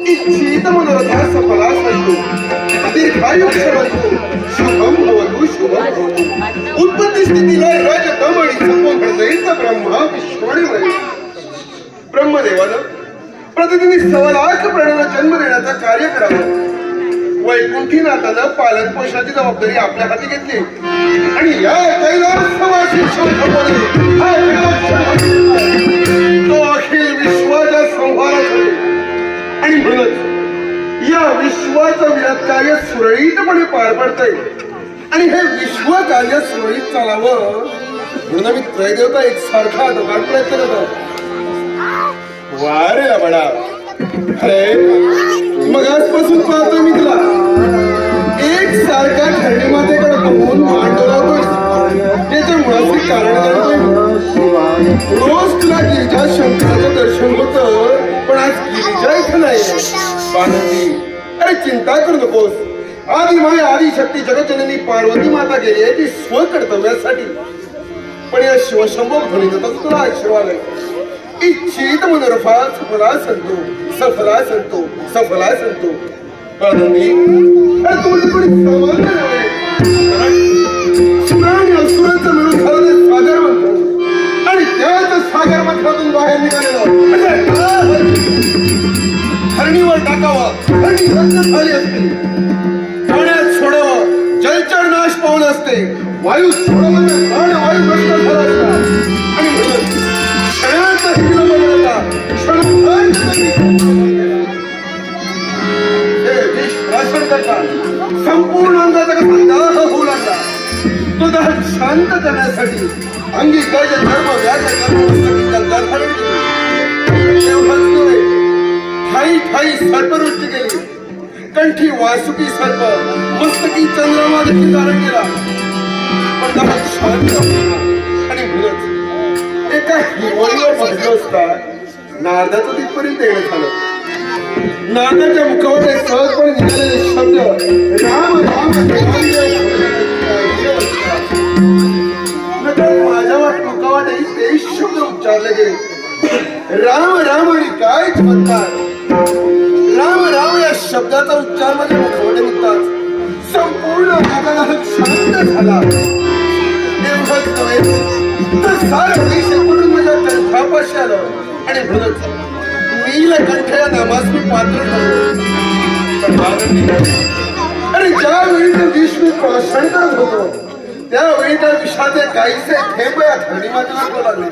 इच्छित मनोरथा सफला संतो दीर्घायुष्यवंतो शुभम भवतु शुभम भवतु उत्पत्ती स्थिती लय राज दम आणि संपूर्ण घडजईचा ब्रह्मा विश्वाणी ब्रह्मदेवानं प्रतिदिनी 1.25 लाख प्राण्यांना जन्म देण्याचं कार्य करावं. वैकुंठीनाथानं पालन पोषणाची जबाबदारी आपल्या हाती घेतली आणि या कैलासवासी तो अखिल विश्वाच्या संहारात आणि म्हणूनच या विश्वाचं विराट कार्य सुरळीतपणे पार पडतंय आणि हे विश्व कार्य सुरळीत चालावं म्हणून मी त्रयदेवता एक सारखा दोघांत प्रयत्न करतो. वारे बडा अरे मग आजपासून पाहतो मी तुला एक सारखा धरणी मातेकडे बघून मांडवतोय. त्याच्या मुळाचे कारण जाणतोय. रोज तुला गिरिजा शंकराचं दर्शन होतं पण आज गिरिजा इथं नाही. पार्वती अरे चिंता करू नकोस. आदि माय आदिशक्ती जगज्जननी पार्वती माता गेली आहे ती स्वकर्तव्यासाठी. पण या शिवशंभो ध्वनीतच तुला आशीर्वाद आहे. इच्छित मनोरथा सफला संतो सफला संतो सफला संतो. पार्वती अरे तुम्ही कोणी सामान्य नव्हे. सुराने असुरांचं मिळून झालेलं सागर म्हणतो आणि त्याच सागर मथातून बाहेर निघालेलं हरणीवर टाकावं हरणी रक्त झाली असते. पाण्यात सोडावं जलचर नाश पावलं असते. वायू सोडावं वायू नष्ट झाला असता आणि म्हणून क्षणात हिला बनवला संपूर्ण अंगाचा कसा दाह होऊ लागला. तो दाह शांत करण्यासाठी अंगी गज धर्म व्याज कर्म एवढंच नव्हे ठाई ठाई सर्पवृष्टी केली. कंठी वासुकी सर्प मस्तकी चंद्रमा देखील धारण केला पण दाह शांत आणि म्हणूनच एका हिवाळीवर बसलो असता नारदाचं तिथपर्यंत येणं झालं. नारदाच्या मुखावर एक सहजपणे निघालेले शब्द राम राम माझ्या मुखावाटही तेच शब्द उच्चारले गेले. राम राम आणि काय म्हणतात. राम राम या शब्दाचा उच्चार माझ्या मुखावाटे निघतात संपूर्ण नागाला शांत झाला. एवढंच नव्हे तर सारं देश म्हणून माझ्या कंठापाशी आलं आणि म्हणूनच नीलकंठ या नामास मी पात्र ठरलो. अरे ज्यावेळी ते विष मी प्राशन करत होतो त्यावेळी त्या विषाचे काहीसे थेंब या धरणी मातेला लागले.